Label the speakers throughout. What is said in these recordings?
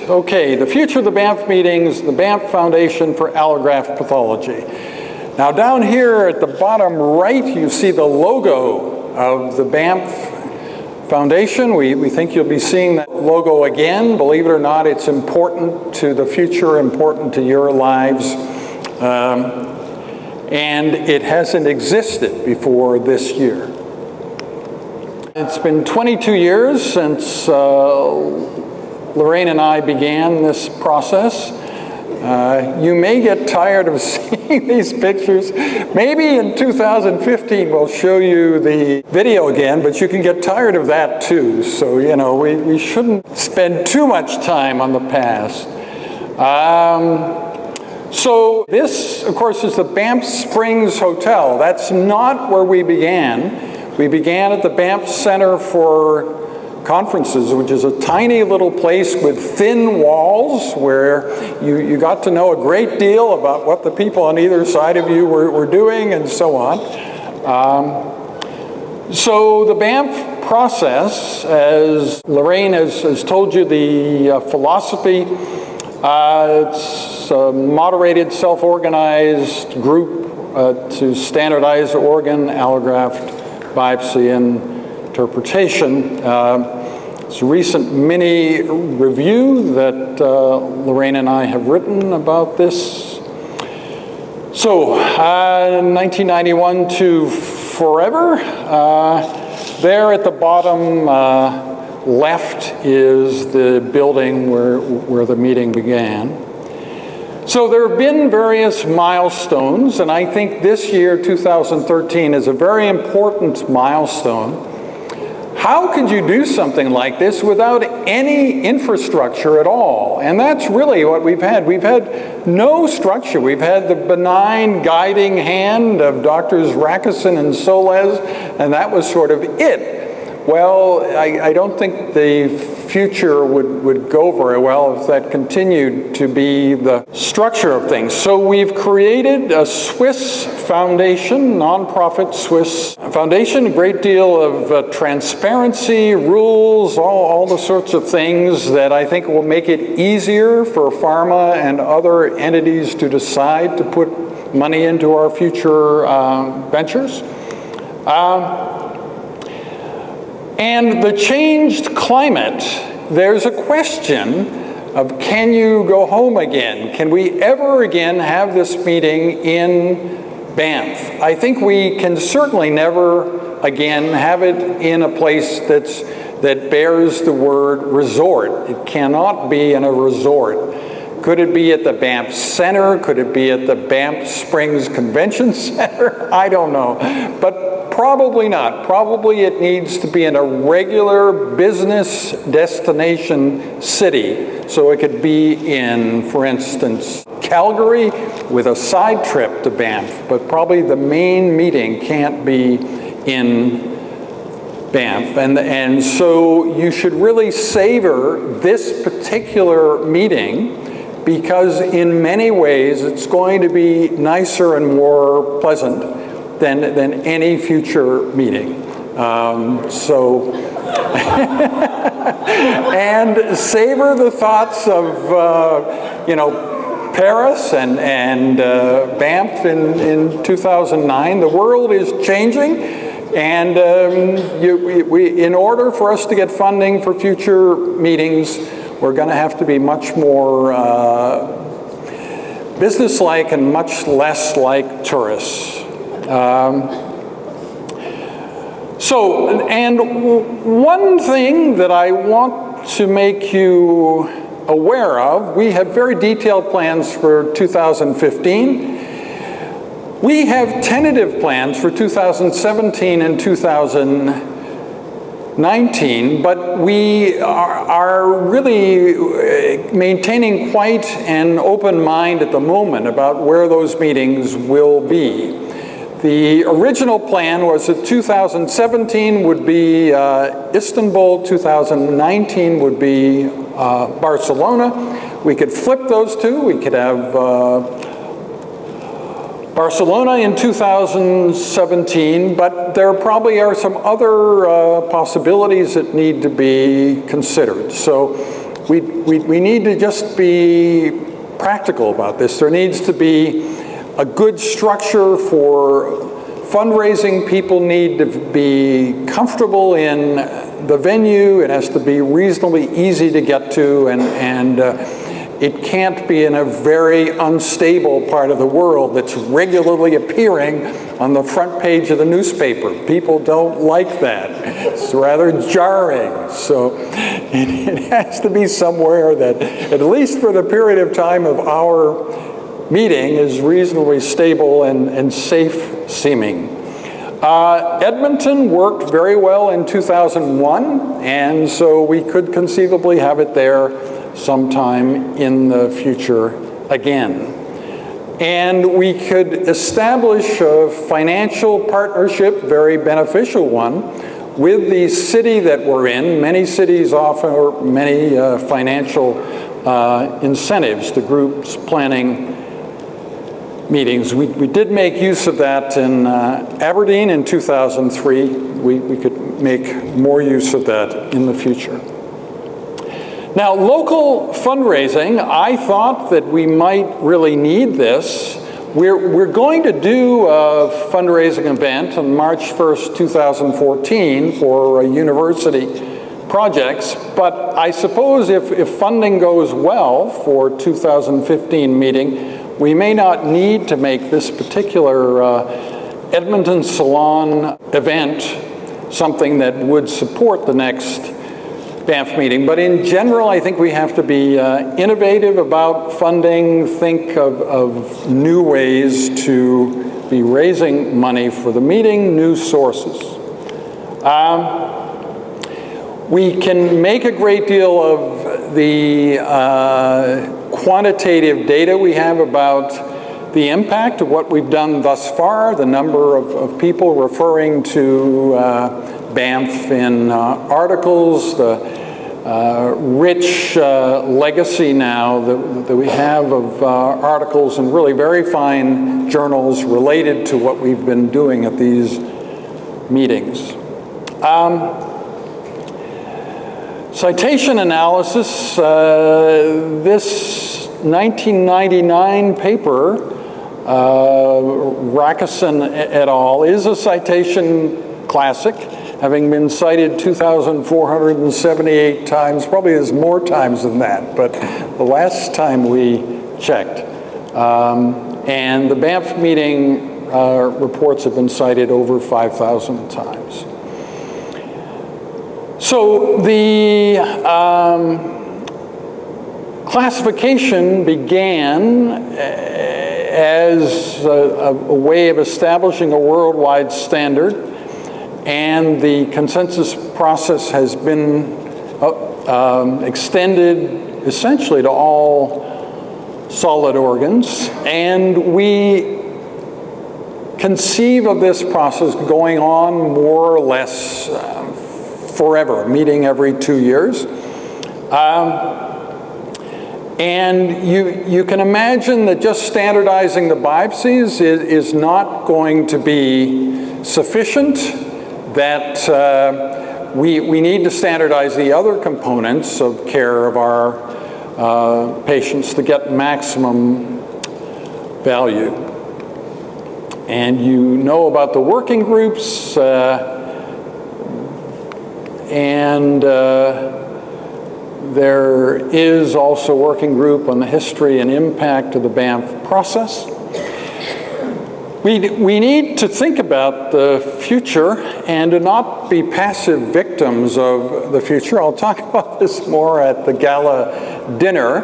Speaker 1: Okay, the future of the Banff meetings, the Banff Foundation for Allograft Pathology. Now down here at the bottom right, you see the logo of the Banff Foundation. We think you'll be seeing that logo again. Believe it or not, it's important to the future, important to your lives. And it hasn't existed before this year. It's been 22 years since Lorraine and I began this process. You may get tired of seeing these pictures. Maybe in 2015 we'll show you the video again, but you can get tired of that too. So, you know, we shouldn't spend too much time on the past. So this, of course, is the Banff Springs Hotel. That's not where we began. We began at the Banff Center for Conferences, which is a tiny little place with thin walls where you got to know a great deal about what the people on either side of you were doing and so on. So the Banff Process, as Lorraine has told you, the philosophy, it's a moderated, self-organized group to standardize organ, allograft, biopsy, and interpretation. It's a recent mini review that Lorraine and I have written about this. So, 1991 to forever. There at the bottom left is the building where the meeting began. So there have been various milestones, and I think this year, 2013, is a very important milestone. How could you do something like this without any infrastructure at all? And that's really what we've had. We've had no structure. We've had the benign guiding hand of Drs. Rackison and Solez, and that was sort of it. Well, I don't think the future would go very well if that continued to be the structure of things. So we've created a Swiss foundation, nonprofit Swiss foundation, a great deal of transparency, rules, all the sorts of things that I think will make it easier for pharma and other entities to decide to put money into our future ventures. And the changed climate, there's a question of, can you go home again? Can we ever again have this meeting in Banff? I think we can certainly never again have it in a place that bears the word resort. It cannot be in a resort. Could it be at the Banff Center? Could it be at the Banff Springs Convention Center? I don't know. But probably not. Probably it needs to be in a regular business destination city. So it could be in, for instance, Calgary with a side trip to Banff. But probably the main meeting can't be in Banff. And so you should really savor this particular meeting, because in many ways it's going to be nicer and more pleasant than any future meeting. And savor the thoughts of, you know, Paris and Banff in 2009. The world is changing, and in order for us to get funding for future meetings, we're going to have to be much more businesslike and much less like tourists. And one thing that I want to make you aware of, we have very detailed plans for 2015. We have tentative plans for 2017 and 2019, but we are really maintaining quite an open mind at the moment about where those meetings will be. The original plan was that 2017 would be Istanbul, 2019 would be Barcelona. We could flip those two. We could have Barcelona in 2017, but there probably are some other possibilities that need to be considered. So we need to just be practical about this. There needs to be a good structure for fundraising. People need to be comfortable in the venue. It has to be reasonably easy to get to, and it can't be in a very unstable part of the world that's regularly appearing on the front page of the newspaper. People don't like that. It's rather jarring. So it has to be somewhere that, at least for the period of time of our meeting, is reasonably stable and safe seeming. Edmonton worked very well in 2001, and so we could conceivably have it there sometime in the future again. And we could establish a financial partnership, very beneficial one, with the city that we're in. Many cities offer many financial incentives to groups planning meetings. We did make use of that in Aberdeen in 2003. We could make more use of that in the future. Now, local fundraising, I thought that we might really need this. We're going to do a fundraising event on March 1st, 2014 for university projects, but I suppose if funding goes well for 2015 meeting, we may not need to make this particular Edmonton Salon event something that would support the next Banff meeting. But in general, I think we have to be innovative about funding, think of new ways to be raising money for the meeting, new sources. We can make a great deal of the quantitative data we have about the impact of what we've done thus far, the number of people referring to Banff in articles, the rich legacy now that we have of articles in really very fine journals related to what we've been doing at these meetings. Citation analysis, this 1999 paper, Rackison et al., is a citation classic, having been cited 2,478 times. Probably there's more times than that, but the last time we checked. And the Banff meeting reports have been cited over 5,000 times. So the classification began as a way of establishing a worldwide standard, and the consensus process has been extended essentially to all solid organs, and we conceive of this process going on more or less forever, meeting every 2 years. And you can imagine that just standardizing the biopsies is not going to be sufficient, that we need to standardize the other components of care of our patients to get maximum value. And you know about the working groups, and there is also a working group on the history and impact of the Banff process. We need to think about the future and to not be passive victims of the future. I'll talk about this more at the Gala Dinner,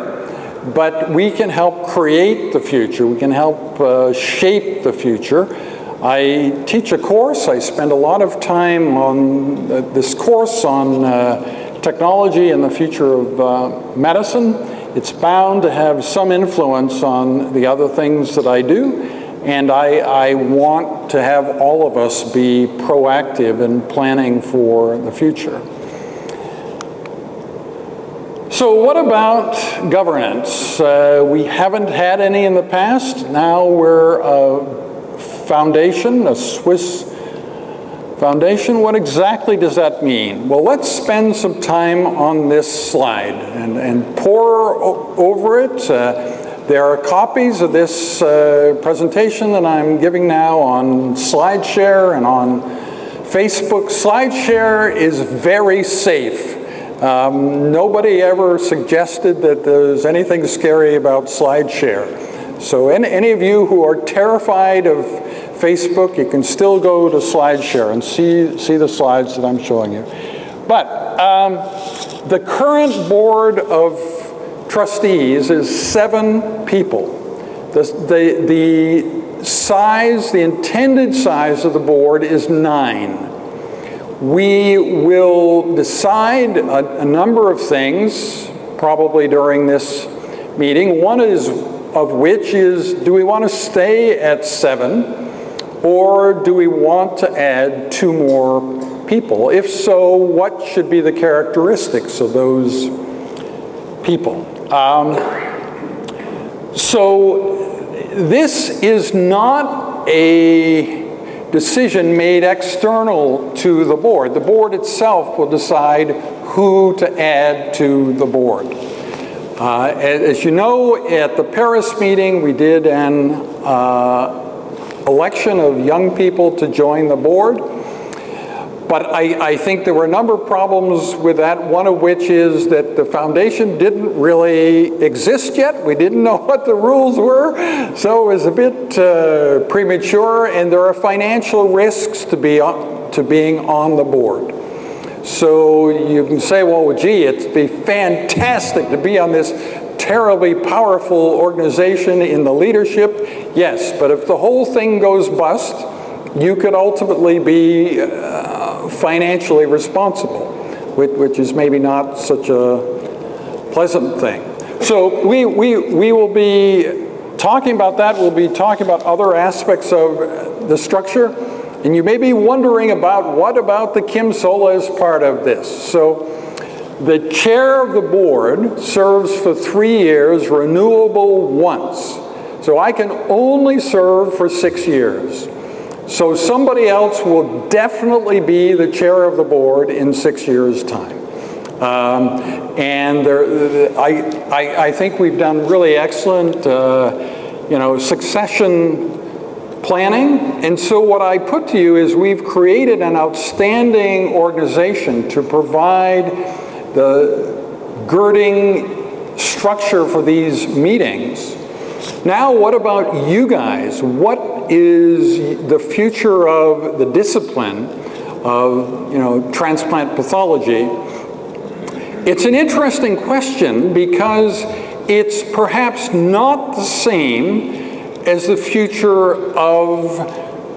Speaker 1: but we can help create the future. We can help shape the future. I teach a course. I spend a lot of time on this course on technology and the future of medicine. It's bound to have some influence on the other things that I do, and I want to have all of us be proactive in planning for the future. So what about governance? We haven't had any in the past. Now we're a foundation, a Swiss Foundation, what exactly does that mean? Well, let's spend some time on this slide and pore over it. There are copies of this presentation that I'm giving now on SlideShare and on Facebook. SlideShare is very safe. Nobody ever suggested that there's anything scary about SlideShare. So any of you who are terrified of Facebook, you can still go to SlideShare and see the slides that I'm showing you. But the current board of trustees is 7 people. The size, the intended size of the board is 9. We will decide a number of things probably during this meeting. One of which is, do we want to stay at 7? Or do we want to add 2 more people? If so, what should be the characteristics of those people? So this is not a decision made external to the board. The board itself will decide who to add to the board. As you know, at the Paris meeting, we did an election of young people to join the board. But I think there were a number of problems with that, one of which is that the foundation didn't really exist yet. We didn't know what the rules were, so it was a bit premature, and there are financial risks to being on the board. So you can say, well, gee, it'd be fantastic to be on this terribly powerful organization in the leadership. Yes, but if the whole thing goes bust, you could ultimately be financially responsible, which is maybe not such a pleasant thing. So we will be talking about that. We'll be talking about other aspects of the structure. And you may be wondering about, what about the Kim Solez part of this? So the chair of the board serves for 3 years, renewable once. So I can only serve for 6 years. So somebody else will definitely be the chair of the board in 6 years' time. And I think we've done really excellent, succession planning. And so what I put to you is we've created an outstanding organization to provide the girding structure for these meetings. Now, what about you guys? What is the future of the discipline of, transplant pathology? It's an interesting question because it's perhaps not the same as the future of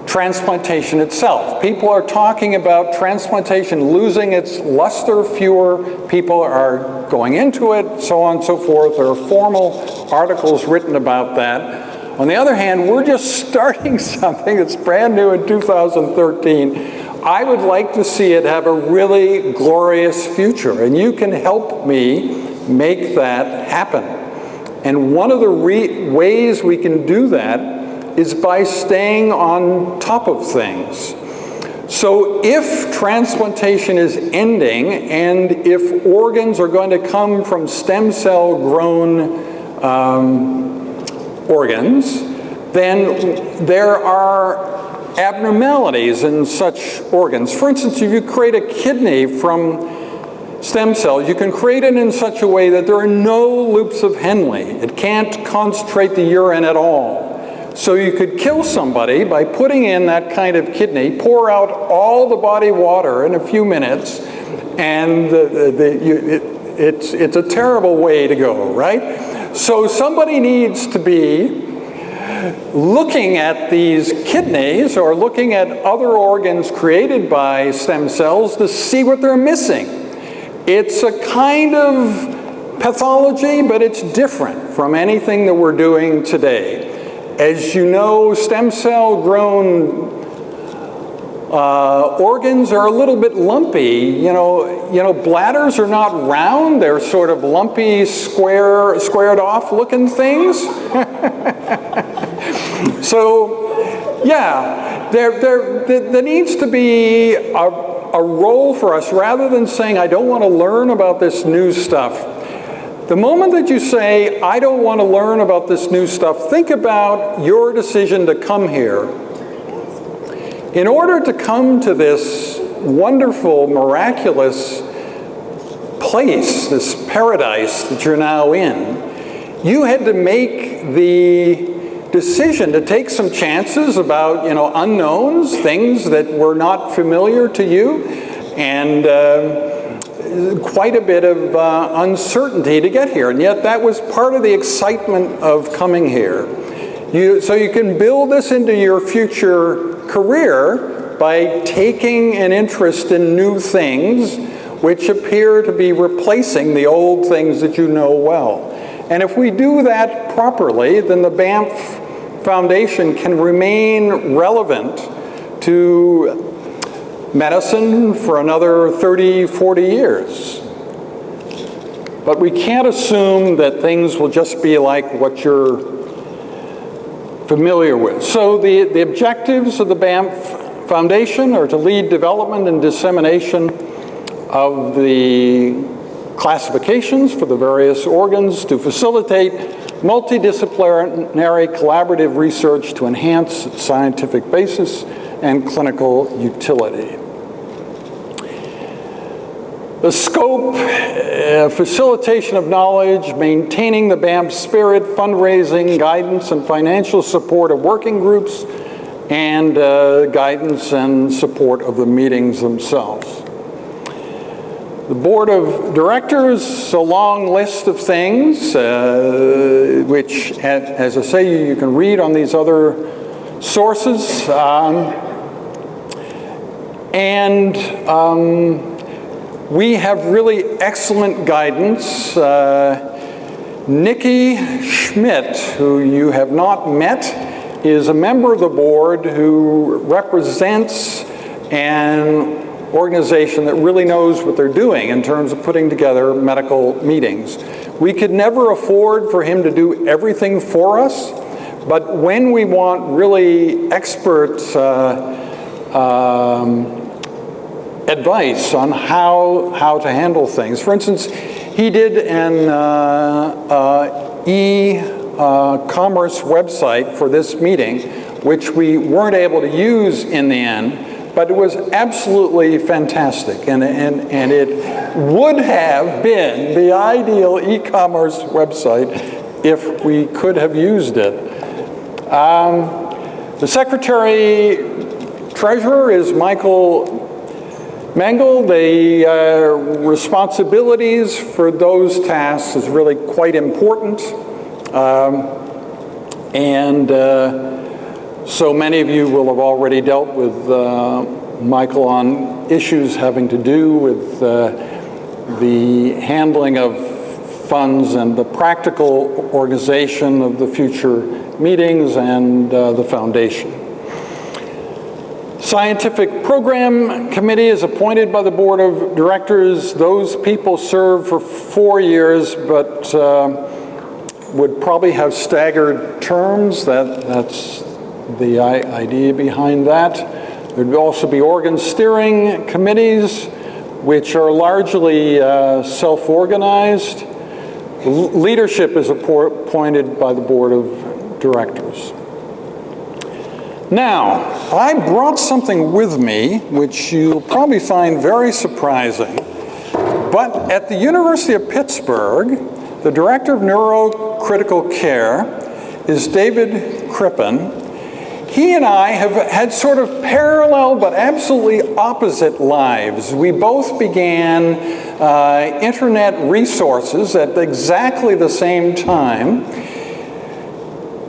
Speaker 1: transplantation itself. People are talking about transplantation losing its luster, fewer people are going into it, so on and so forth. There are formal articles written about that. On the other hand, we're just starting something that's brand new in 2013. I would like to see it have a really glorious future, and you can help me make that happen. And one of the ways we can do that is by staying on top of things. So if transplantation is ending and if organs are going to come from stem cell grown organs, then there are abnormalities in such organs. For instance, if you create a kidney from stem cells, you can create it in such a way that there are no loops of Henle. It can't concentrate the urine at all. So you could kill somebody by putting in that kind of kidney, pour out all the body water in a few minutes, and it's a terrible way to go, right? So somebody needs to be looking at these kidneys or looking at other organs created by stem cells to see what they're missing. It's a kind of pathology, but it's different from anything that we're doing today. As you know, stem cell grown organs are a little bit lumpy. Bladders are not round, they're sort of lumpy, squared off looking things. So, yeah, there needs to be a role for us, rather than saying, I don't want to learn about this new stuff. The moment that you say, I don't want to learn about this new stuff, think about your decision to come here. In order to come to this wonderful, miraculous place, this paradise that you're now in, you had to make the decision to take some chances about, unknowns, things that were not familiar to you, and quite a bit of uncertainty to get here. And yet that was part of the excitement of coming here. So you can build this into your future career by taking an interest in new things which appear to be replacing the old things that you know well. And if we do that properly, then the Banff Foundation can remain relevant to medicine for another 30, 40 years. But we can't assume that things will just be like what you're familiar with. So the objectives of the Banff Foundation are to lead development and dissemination of the classifications for the various organs, to facilitate multidisciplinary collaborative research to enhance its scientific basis and clinical utility. The scope, facilitation of knowledge, maintaining the Banff spirit, fundraising, guidance, and financial support of working groups, and guidance and support of the meetings themselves. The board of directors is a long list of things, which, as I say, you can read on these other sources. We have really excellent guidance. Nikki Schmidt, who you have not met, is a member of the board who represents an organization that really knows what they're doing in terms of putting together medical meetings. We could never afford for him to do everything for us, but when we want really expert advice on how to handle things. For instance, he did an e-commerce website for this meeting, which we weren't able to use in the end, but it was absolutely fantastic, and it would have been the ideal e-commerce website if we could have used it. The secretary-treasurer is Michael Mengel. The responsibilities for those tasks is really quite important, so many of you will have already dealt with Michael on issues having to do with the handling of funds and the practical organization of the future meetings and the foundation. Scientific Program Committee is appointed by the Board of Directors. Those people serve for 4 years, but would probably have staggered terms. That's the idea behind that. There would also be organ steering committees, which are largely self-organized. Leadership is appointed by the Board of Directors. Now, I brought something with me, which you'll probably find very surprising. But at the University of Pittsburgh, the Director of Neurocritical Care is David Crippen. He and I have had sort of parallel but absolutely opposite lives. We both began internet resources at exactly the same time.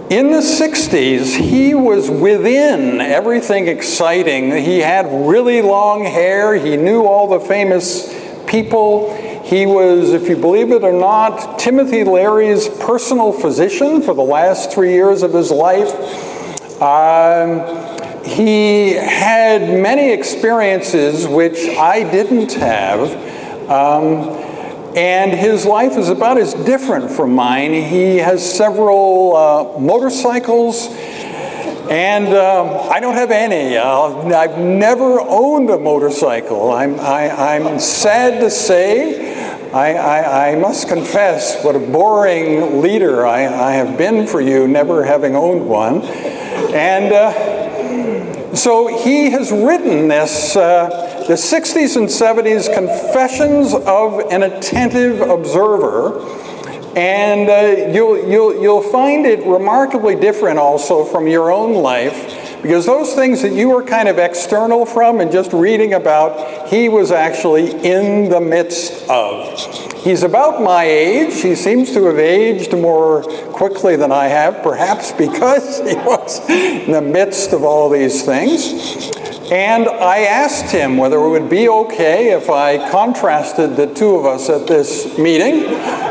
Speaker 1: In the 60s, he was within everything exciting. He had really long hair. He knew all the famous people. He was, if you believe it or not, Timothy Leary's personal physician for the last 3 years of his life. He had many experiences which I didn't have. And his life is about as different from mine. He has several motorcycles. And I don't have any. I've never owned a motorcycle. I'm sad to say, I must confess what a boring leader I have been for you, never having owned one. And so he has written this, the 60s and 70s Confessions of an Attentive Observer. And you'll find it remarkably different also from your own life, because those things that you were kind of external from and just reading about, he was actually in the midst of. He's about my age. He seems to have aged more quickly than I have, perhaps because he was in the midst of all these things. And I asked him whether it would be okay if I contrasted the two of us at this meeting,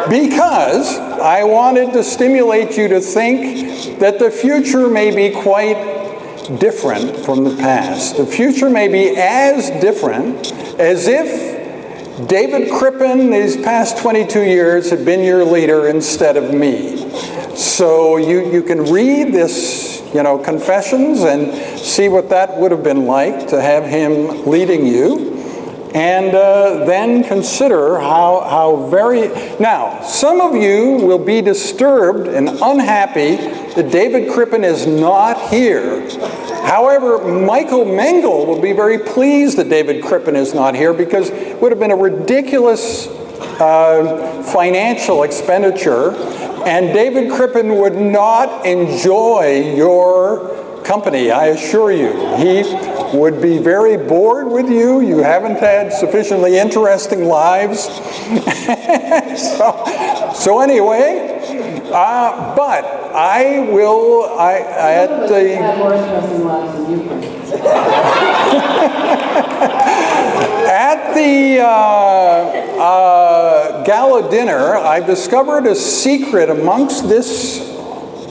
Speaker 1: because I wanted to stimulate you to think that the future may be quite different from the past. The future may be as different as if David Crippen, these past 22 years, had been your leader instead of me. So you can read this, Confessions, and see what that would have been like to have him leading you, and then consider how very... Now, some of you will be disturbed and unhappy that David Crippen is not here. However, Michael Mengel will be very pleased that David Crippen is not here, because it would have been a ridiculous financial expenditure, and David Crippen would not enjoy your company, I assure you. He would be very bored with you. You haven't had sufficiently interesting lives. So anyway, but I will, at the...
Speaker 2: have more interesting lives than you can.
Speaker 1: At the Gala Dinner, I discovered a secret amongst this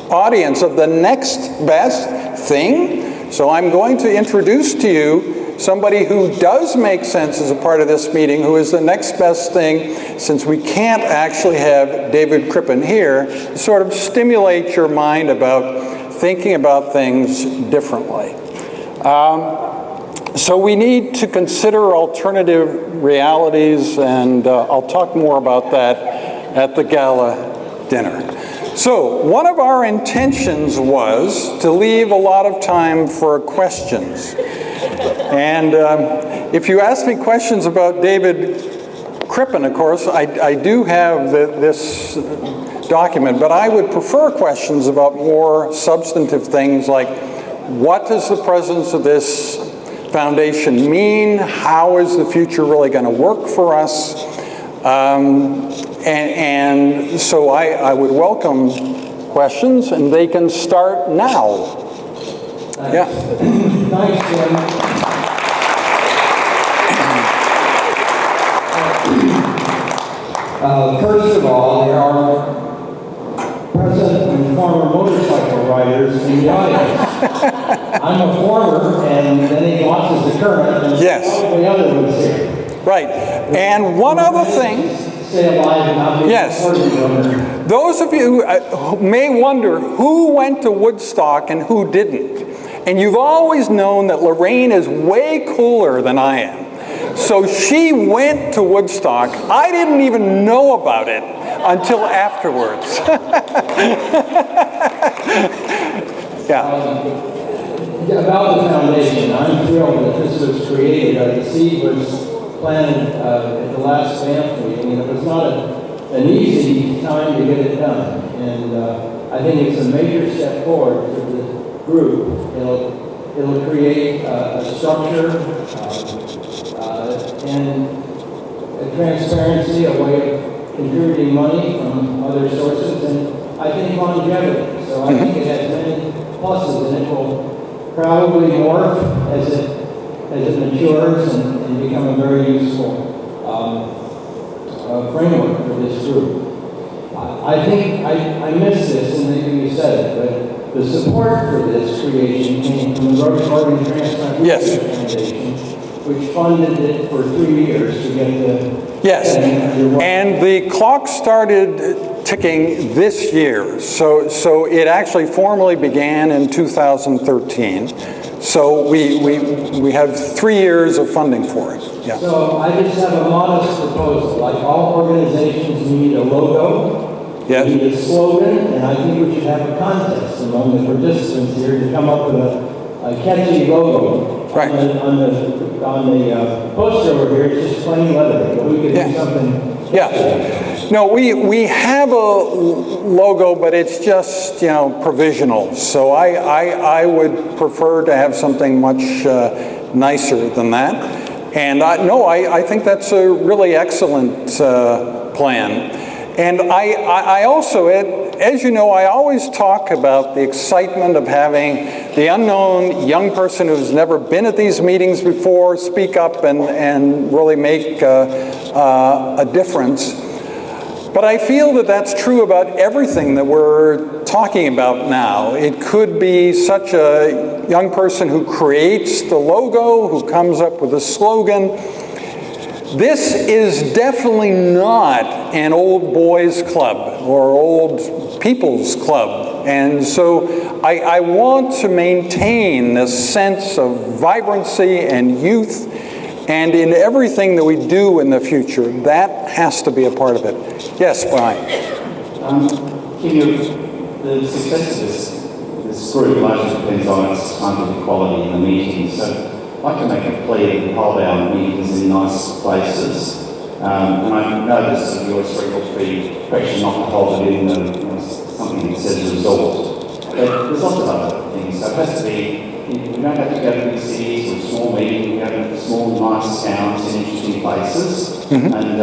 Speaker 1: audience of the next best thing. So I'm going to introduce to you somebody who does make sense as a part of this meeting, who is the next best thing, since we can't actually have David Crippen here, to sort of stimulate your mind about thinking about things differently. So we need to consider alternative realities, and I'll talk more about that at the Gala Dinner. So one of our intentions was to leave a lot of time for questions. And if you ask me questions about David Crippen, of course, I do have this document, but I would prefer questions about more substantive things like, what does the presence of this foundation mean? How is the future really going to work for us? And so I would welcome questions, and they can start now.
Speaker 3: Thanks.
Speaker 1: Yeah.
Speaker 3: Thanks, Jim. First of all, there are present and former motorcycle riders in the audience. I'm a former, and then he watches the current, and
Speaker 1: Yes.
Speaker 3: all the other ones here.
Speaker 1: Right. And one other thing.
Speaker 3: Stay alive and not be
Speaker 1: Yes.
Speaker 3: supported.
Speaker 1: Those of you who may wonder who went to Woodstock and who didn't. And you've always known that Lorraine is way cooler than I am. So she went to Woodstock. I didn't even know about it until afterwards. Yeah.
Speaker 3: About the foundation, I'm thrilled that this was created. The seed was planted at the last Banff meeting, and it was not an easy time to get it done. And I think it's a major step forward for the group. It'll create a structure and a transparency, a way of contributing money from other sources, and I think longevity. So I think it has many pluses, and it will probably morph as it matures and become a very useful framework for this group. I think I missed this, and maybe you said it, but the support for this creation came from the Road Organ Transplant
Speaker 1: Yes.
Speaker 3: Foundation, which funded it for 3 years to get the
Speaker 1: Yes, and the clock started ticking this year, so it actually formally began in 2013. So we have 3 years of funding for it. Yeah.
Speaker 3: So I just have a modest proposal. Like all organizations, we need a logo,
Speaker 1: Yes.
Speaker 3: we need a slogan, and I think we should have a contest among the participants here to come up with a catchy logo.
Speaker 1: Right.
Speaker 3: On the poster over here, it's just plain lettering, but we could do something.
Speaker 1: Yeah. No, we have a logo, but it's just, provisional. So I would prefer to have something much nicer than that. And I think that's a really excellent plan. And I also, as you know, I always talk about the excitement of having the unknown young person who's never been at these meetings before speak up and really make a difference. But I feel that that's true about everything that we're talking about now. It could be such a young person who creates the logo, who comes up with a slogan. This is definitely not an old boys club or old people's club. And so I want to maintain this sense of vibrancy and youth, and in everything that we do in the future, that has to be a part of it. Yes, Brian.
Speaker 4: The success of this group largely depends on its scientific quality in the meetings. So I'd like to make a plea that we hold our meetings in nice places. And I noticed that yours to be question not to hold it in something that says resort. But there's lots of other things. So it has to be, we don't have to go to big cities or small meetings, we go to small, nice towns in interesting places. Mm-hmm. And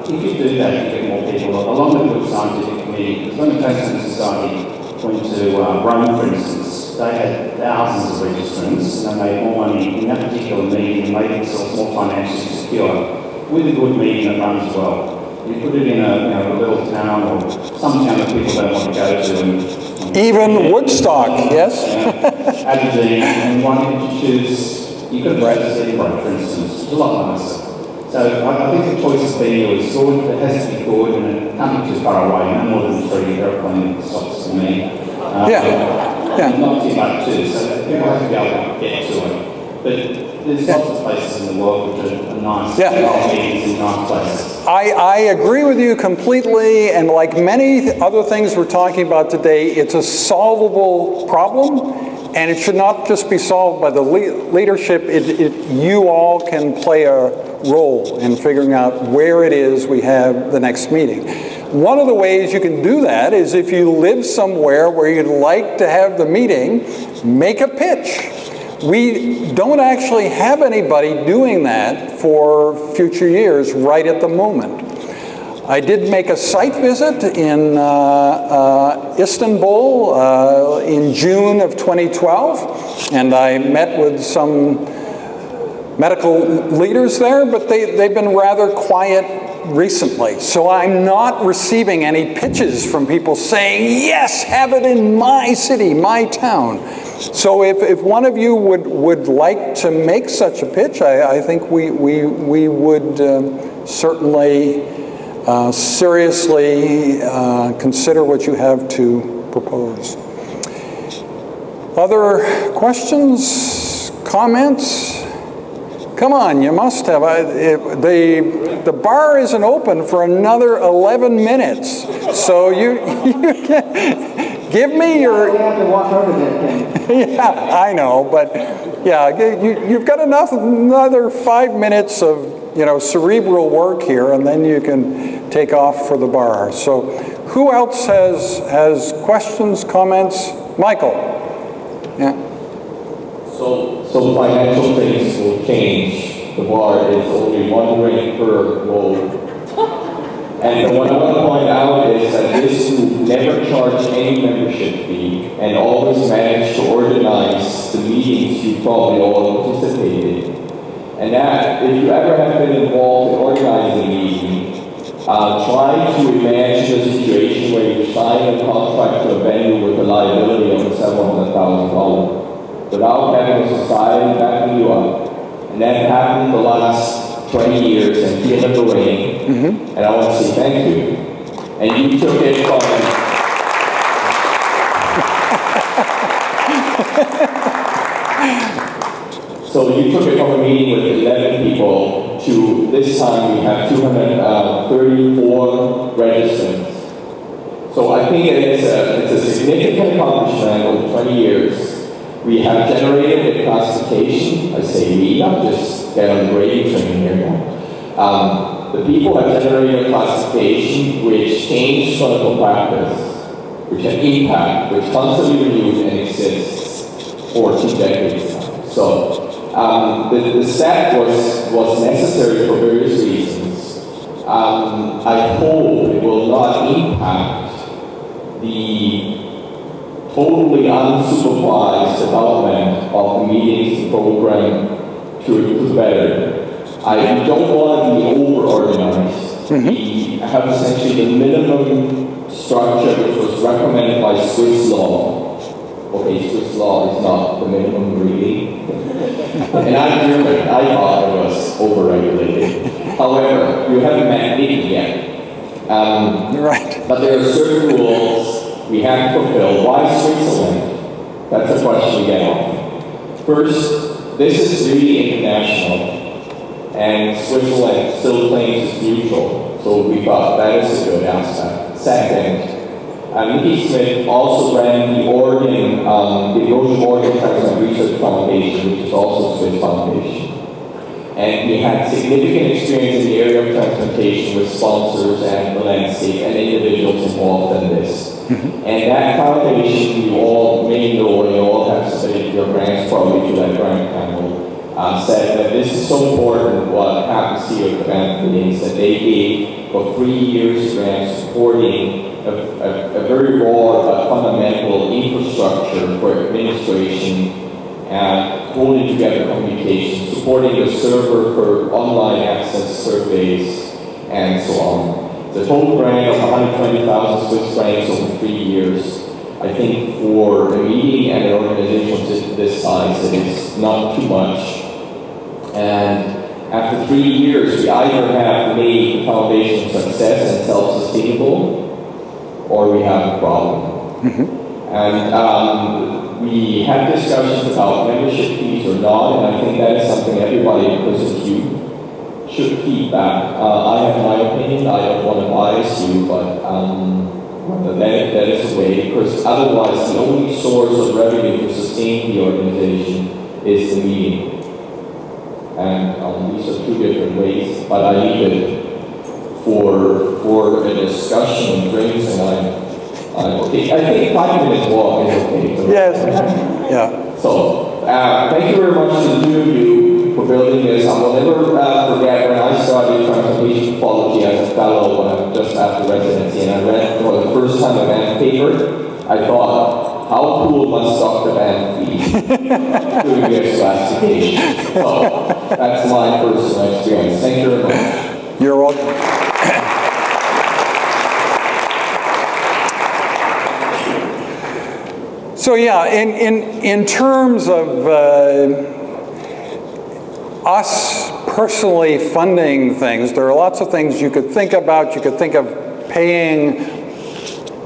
Speaker 4: if you do that, you get more people. Along with the good scientific committee, because when the Tasmanian Society went to Rome, for instance, they had thousands of registrants, and they made more money in that particular meeting and made themselves more financially secure with a good meeting that runs well. You put it in a little town or some town that people don't want to go to. And
Speaker 1: even Woodstock, yes?
Speaker 4: Aberdeen, and one you choose, you could have rated Edinburgh, for instance. It's a lot nicer. So I think the choice has been yours. Good, it has to be good, and it can't be too far away. No more than 3 airplane stops for me.
Speaker 1: Yeah.
Speaker 4: Not too much too, so people have to be able to get to it. But there's lots of places in the world which are nice, meetings in nice places.
Speaker 1: I agree with you completely, and like many other things we're talking about today, it's a solvable problem, and it should not just be solved by the leadership. You all can play a role in figuring out where it is we have the next meeting. One of the ways you can do that is if you live somewhere where you'd like to have the meeting, make a pitch. We don't actually have anybody doing that for future years right at the moment. I did make a site visit in Istanbul in June of 2012, and I met with some medical leaders there, but they've been rather quiet recently. So I'm not receiving any pitches from people saying, yes, have it in my city, my town. So if one of you would like to make such a pitch, I think we would certainly seriously consider what you have to propose. Other questions, comments? Come on, you must have. The bar isn't open for another 11 minutes. So you can give me your...
Speaker 2: We have to walk over that thing.
Speaker 1: Yeah, I know, but yeah, you've got another 5 minutes of cerebral work here, and then you can take off for the bar. So who else has questions, comments? Michael? Yeah.
Speaker 5: So financial things will change. The bar is only one rate per role. And what I want to point out is that this group never charged any membership fee and always managed to organize the meetings you probably all participated in. And that, if you ever have been involved in organizing a meeting, try to imagine a situation where you sign a contract to a venue with a liability of $700,000 without having a society backing you up. And that happened the last 20 years and feel the rain, and I want to say thank you. And you took it from... So you took it from a meeting with 11 people to this time we have 234 registrants. So I think it's a significant accomplishment over 20 years. We have generated a classification. I say we, I'm just get on the radio train here now. The people have generated a classification which changed clinical practice, which had impact, which constantly renewed and exists for 2 decades now. So the step was necessary for various reasons. I hope it will not impact the totally unsupervised development of the meetings program to better. I don't want to be over-organized. We have essentially the minimum structure which was recommended by Swiss law. Okay, Swiss law is not the minimum really. And I'm German, I thought it was over-regulated. However, you haven't met it yet.
Speaker 1: Right.
Speaker 5: But there are certain rules we have to fulfill. Why Switzerland? That's a question we get often. First, this is really international, and Switzerland still claims it's neutral, so we thought that is a good aspect. Second, Nikki Smith also ran the Oregon, the Erosion Oregon Transplant Research Foundation, which is also a Swiss foundation. And we had significant experience in the area of transplantation with sponsors and the landscape and individuals involved in this. And that foundation, you all may know, or you all have submitted your grants probably to that grant panel, said that this is so important what happens here at the Banff meetings that they gave for 3 years grant supporting a very raw but fundamental infrastructure for administration and holding together communication, supporting the server for online access surveys, and so on. The total grant of 120,000 Swiss francs over 3 years. I think for a meeting and an organization this size, it is not too much. And after 3 years, we either have made the foundation success and self-sustainable, or we have a problem. And we had discussions about membership fees or not, and I think that is something everybody, because of you, should feedback. I have my opinion, I don't want to bias you, but that is the way, because otherwise the only source of revenue to sustain the organization is the meeting. And these are 2 different ways, but I need it for a discussion and drinks, and okay. I think 5 minutes walk is okay.
Speaker 1: Yes. Yeah.
Speaker 5: So, thank you very much to the 2 of you for building this. I will never forget when I started transplantation pathology as a fellow when I just after residency, and I read for the first time a Banff paper. I thought, how cool must Dr. Banff be doing this classification? So, that's my personal experience. Thank you very much.
Speaker 1: You're welcome. So yeah, in terms of us personally funding things, there are lots of things you could think about. You could think of paying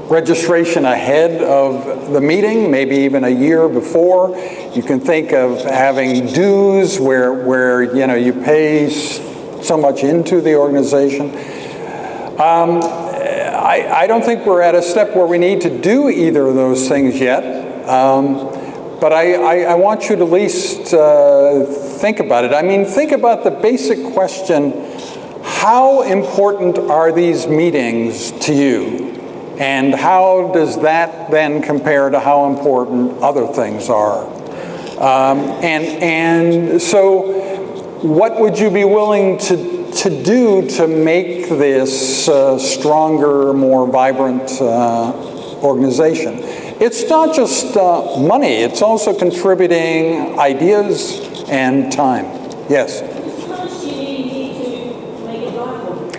Speaker 1: registration ahead of the meeting, maybe even a year before. You can think of having dues where you know you pay so much into the organization. I don't think we're at a step where we need to do either of those things yet. But I want you to at least think about it. I mean, think about the basic question, how important are these meetings to you? And how does that then compare to how important other things are? And so what would you be willing to do to make this stronger, more vibrant organization? It's not just money, it's also contributing ideas and time. Yes?
Speaker 2: How much do you need to make it viable?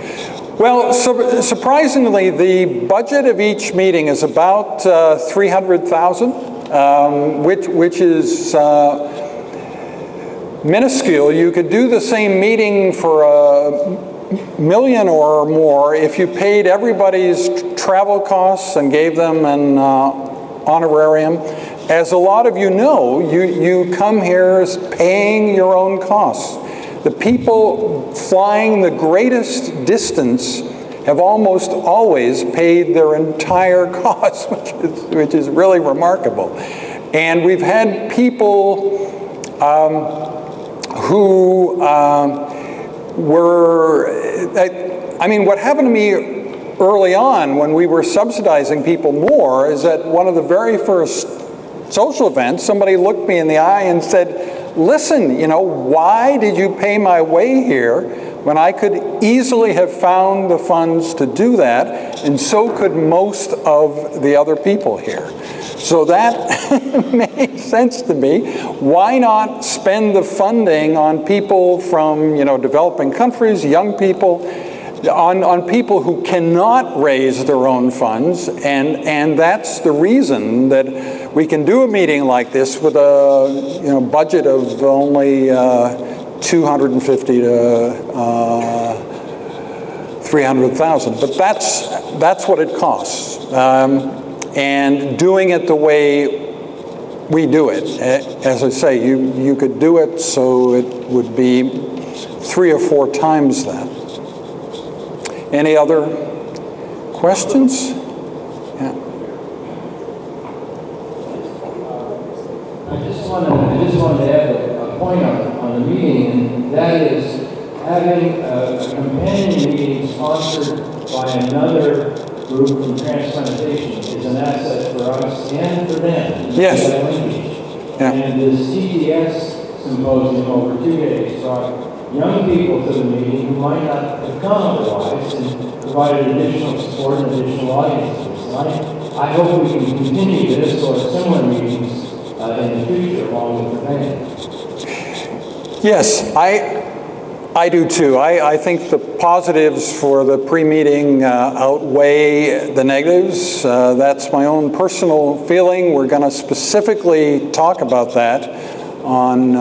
Speaker 1: Well, surprisingly, the budget of each meeting is about 300,000, which is minuscule. You could do the same meeting for $1 million or more if you paid everybody's travel costs and gave them an honorarium. As a lot of you know, you come here paying your own costs. The people flying the greatest distance have almost always paid their entire costs, which is really remarkable. And we've had people who what happened to me early on when we were subsidizing people more is that one of the very first social events, somebody looked me in the eye and said, listen, why did you pay my way here when I could easily have found the funds to do that, and so could most of the other people here. So that made sense to me. Why not spend the funding on people from developing countries, young people, on people who cannot raise their own funds, and that's the reason that we can do a meeting like this with a budget of only 250 to 300,000, but that's what it costs. And doing it the way we do it, as I say, you could do it so it would be 3 or 4 times that. Any other questions? Yeah.
Speaker 3: I just wanted to add a point on the meeting, and that is having a companion meeting sponsored by another group from transplantation is an asset for us and for them.
Speaker 1: Yes.
Speaker 3: Yeah. And this TTS symposium over 2 days brought young people to the meeting who might not have come otherwise, and provided additional support and additional audiences. And I hope we can continue this or similar meetings in the future along with the band.
Speaker 1: Yes, I do too. I think the positives for the pre-meeting outweigh the negatives. That's my own personal feeling. We're going to specifically talk about that on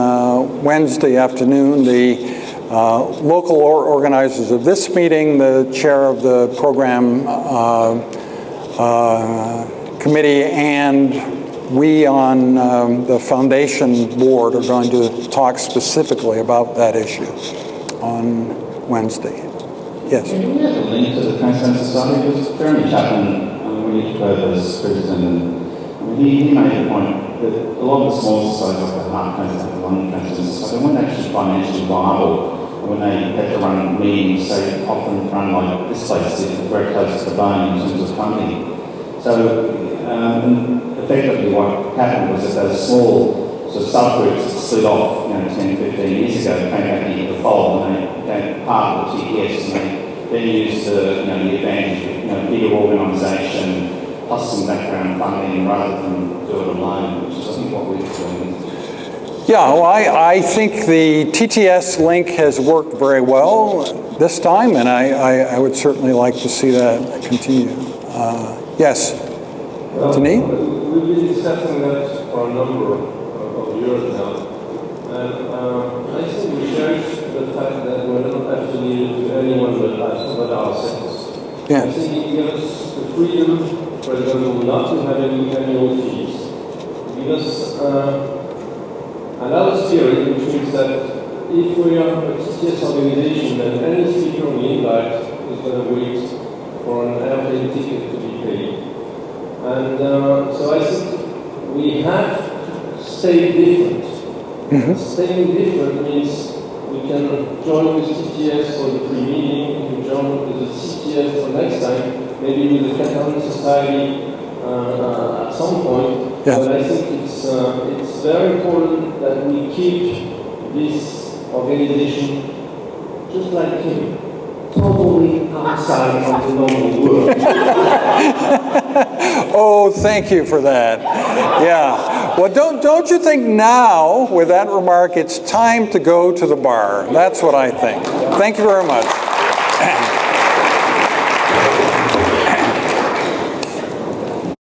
Speaker 1: Wednesday afternoon. The local organizers of this meeting, the chair of the program committee, and we on the foundation board are going to talk specifically about that issue on Wednesday. Yes?
Speaker 4: Can we have a link to the Transplant Society? Because Jeremy Chapman, when he took over as president, he made the point that a lot of the small societies, like the heart transplant, the lung transplant society, they weren't actually financially viable. When they had to run meetings, they often run like this place did, very close to the bone in terms of funding. So effectively what happened was that those small sort of subgroups that slid off 10, 15 years ago came back into the fold, and they became part of the TPS, and they then used the advantage of bigger organisation plus some background funding rather than do it alone, which is I think what we're doing.
Speaker 1: Yeah, well, I think the TTS link has worked very well this time, and I would certainly like to see that continue. Yes, Denis?
Speaker 6: We've been discussing that for a number of years now, and I think we cherish the fact that we're not affiliated to anyone but ourselves.
Speaker 1: Yeah.
Speaker 6: I think it gives us the freedom, for example, not to have any annual fees. It gives us another spirit, which means that if we are a TTS organization, then any speaker we invite is going to wait for an airplane ticket to be paid. And so I think we have to stay different. Mm-hmm. Staying different means we can join with TTS for the pre-meeting, we can join with the CTS for next time, maybe with the Catalan Society at some point. Yeah. But I think it's very important that we keep this organization just like him, totally outside of the normal world.
Speaker 1: Oh, thank you for that. Yeah. Well, don't you think now, with that remark, it's time to go to the bar? That's what I think. Thank you very much.